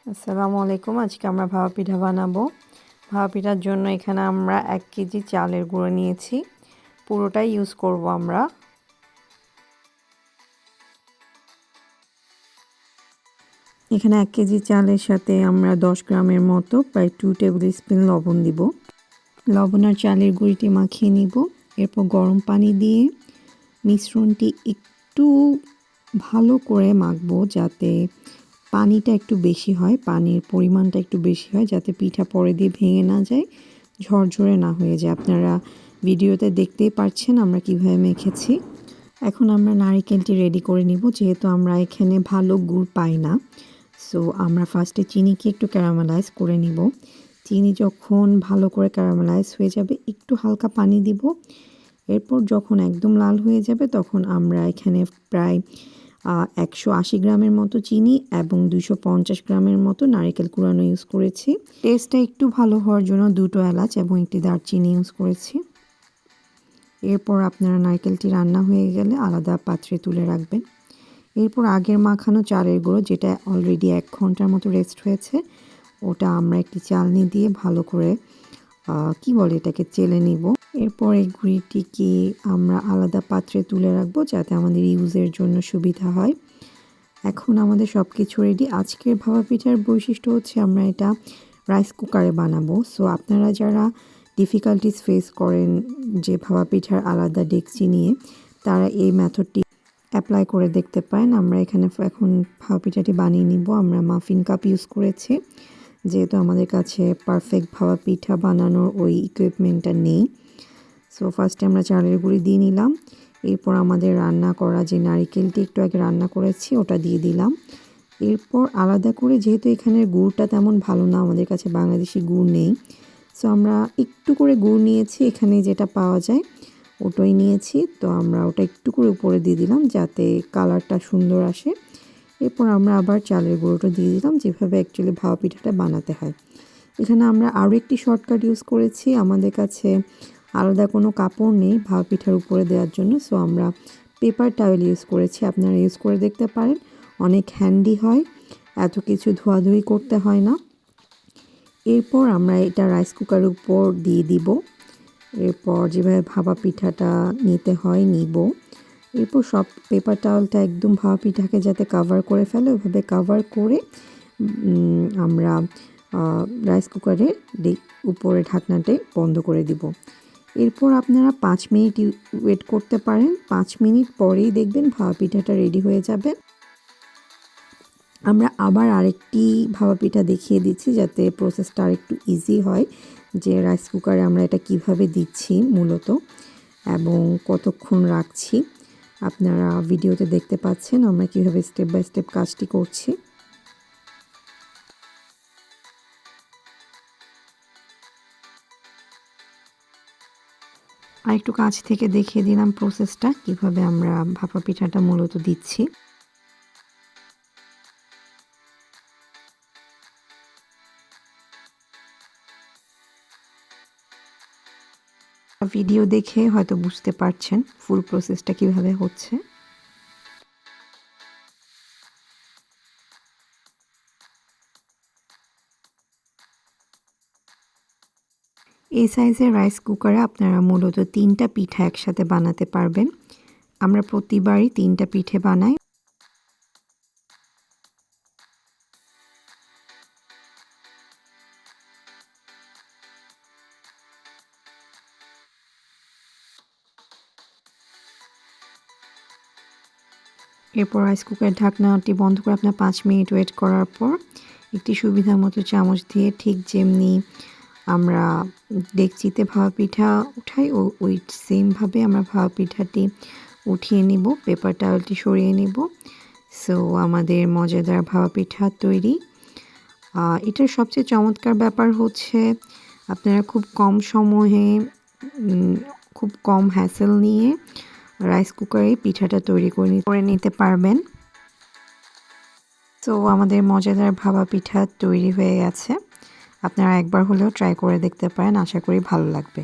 আসসালামু আলাইকুম। আজকে আমরা ভাপা পিঠা বানাবো। ভাপা পিঠার জন্য এখানে আমরা 1 কেজি চালের গুঁড়ো নিয়েছি, পুরোটাই ইউজ করব আমরা। এখানে 1 কেজি চালের সাথে আমরা 10 গ্রামের মতো প্রায় 2 টেবিল স্পুন লবণ দিব। লবণ আর চালের গুঁড়িটি মাখিয়ে নিব। এরপর গরম পানি দিয়ে মিশ্রণটি একটু ভালো করে মাখবো, যাতে পানিটা একটু বেশি হয়, পানির পরিমাণটা একটু বেশি হয়, যাতে পিঠা পরে দিয়ে ভেঙে না যায়, ঝরঝরে না হয়ে যায়। আপনারা ভিডিওতে দেখতেই পাচ্ছেন আমরা কিভাবে মেখেছি। এখন আমরা নারিকেলটি রেডি করে নিব, যেহেতু আমরা এখানে ভালো গুড় পাই না। সো আমরা ফার্স্টে চিনিকে একটু ক্যারামেলাইজ করে নিব। চিনি যখন ভালো করে ক্যারামেলাইজ হয়ে যাবে, একটু হালকা পানি দিব। এরপর যখন একদম লাল হয়ে যাবে, তখন আমরা এখানে প্রায় 180 গ্রামের মতো চিনি এবং 250 গ্রামের মতো নারকেল কুড়ানো ইউজ করেছি। টেস্টটা একটু ভালো হওয়ার জন্য 2টো এলাচ এবং 1টি দারচিনি ইউজ করেছি। এরপর আপনারা নারকেলটি রান্না হয়ে গেলে আলাদা পাত্রে তুলে রাখবেন। এরপর আগের মাখানো চালের গুঁড়ো, যেটা অলরেডি 1 ঘন্টার মতো রেস্ট হয়েছে, ওটা আমরা একটি চালনি দিয়ে ভালো করে এটাকে চেলে নিব। এরপর এই গুঁড়িটিকে আমরা আলাদা পাত্রে তুলে রাখবো, যাতে আমাদের ইউজের জন্য সুবিধা হয়। এখন আমাদের সব কিছু রেডি। আজকের ভাপা পিঠার বৈশিষ্ট্য হচ্ছে আমরা এটা রাইস কুকারে বানাবো। সো আপনারা যারা ডিফিকাল্টিস ফেস করেন যে ভাপা পিঠার আলাদা ডেকচি নিয়ে, তারা এই মেথডটি অ্যাপ্লাই করে দেখতে পারেন। আমরা এখানে এখন ভাপা পিঠাটি বানিয়ে নিব। আমরা মাফিন কাপ ইউজ করেছি, যেহেতু আমাদের কাছে পারফেক্ট ভাপা পিঠা বানানোর ওই ইকুইপমেন্টটা নেই। সো ফার্স্টে আমরা চালের গুঁড়ি দিয়ে নিলাম। এরপর আমাদের রান্না করা যে নারিকেলটি একটু আগে রান্না করেছি, ওটা দিয়ে দিলাম। এরপর আলাদা করে, যেহেতু এখানের গুড়টা তেমন ভালো না, আমাদের কাছে বাংলাদেশি গুড় নেই, সো আমরা একটু করে গুড় নিয়েছি, এখানে যেটা পাওয়া যায় ওটাই নিয়েছি। তো আমরা ওটা একটু করে উপরে দিয়ে দিলাম, যাতে কালারটা সুন্দর আসে। এরপর আমরা আবার চালের গুঁড়োটা দিয়ে দিলাম, যেভাবে অ্যাকচুয়ালি ভাপা পিঠাটা বানাতে হয়। এখানে আমরা আরও একটি শর্টকাট ইউজ করেছি। আমাদের কাছে আলাদা কোনো কাপড় নেই ভাপা পিঠার উপরে দেওয়ার জন্য, সো আমরা পেপার টাওয়েল ইউজ করেছি। আপনারা ইউজ করে দেখতে পারেন, অনেক হ্যান্ডি হয়, এত কিছু ধোয়াধুয়ি করতে হয় না। এরপর আমরা এটা রাইস কুকারের উপর দিয়ে দিব। এরপর যেভাবে ভাপা পিঠাটা নিতে হয় নিব। এরপর সব পেপার টাওয়েলটা একদম ভাপা পিঠাকে যাতে কাভার করে ফেলে, ওইভাবে কাভার করে আমরা রাইস কুকারের উপরে ঢাকনাটা বন্ধ করে দিব। এরপর আপনারা 5 মিনিট ওয়েট করতে পারেন। 5 মিনিট পরেই দেখবেন ভাপা পিঠাটা রেডি হয়ে যাবে। আমরা আবার আরেকটি ভাপা পিঠা দেখিয়ে দিচ্ছি, যাতে প্রসেসটা আরেকটু ইজি হয়, যে রাইস কুকারে আমরা এটা কিভাবে দিচ্ছি মূলত এবং কতক্ষণ রাখছি। আপনারা ভিডিওতে দেখতে পাচ্ছেন আমরা কিভাবে স্টেপ বাই স্টেপ কাজটি করছি। আর একটু কাছ থেকে দেখিয়ে দিলাম প্রসেসটা, কিভাবে আমরা ভাপা পিঠাটা মূলত দিচ্ছি। ভিডিও দেখে হয়তো বুঝতে পারছেন ফুল প্রসেসটা কিভাবে হচ্ছে। এই সাইজের রাইস কুকারে আপনারা মূলত 3টা পিঠা একসাথে বানাতে পারবেন। আমরা প্রতিবারই 3টা পিঠে বানাই। এরপর রাইস কুকারের ঢাকনাটি বন্ধ করে আপনার 5 মিনিট ওয়েট করার পর একটি সুবিধা মতো চামচ দিয়ে, ঠিক যেমনি আমরা ডেকচিতে ভাপা পিঠা উঠাই, ওই সেমভাবে আমরা ভাপা পিঠাটি উঠিয়ে নিব, পেপার টাওয়েলটি সরিয়ে নিব। সো আমাদের মজাদার ভাপা পিঠা তৈরি। এটার সবচেয়ে চমৎকার ব্যাপার হচ্ছে আপনারা খুব কম সময়ে, খুব কম হ্যাসেল নিয়ে রাইস কুকারে পিঠাটা তৈরি করে নিতে পারবেন। তো আমাদের মজাদার ভাপা পিঠা তৈরি হয়ে গেছে। আপনারা একবার হলেও ট্রাই করে দেখতে পারেন, আশা করি ভালো লাগবে।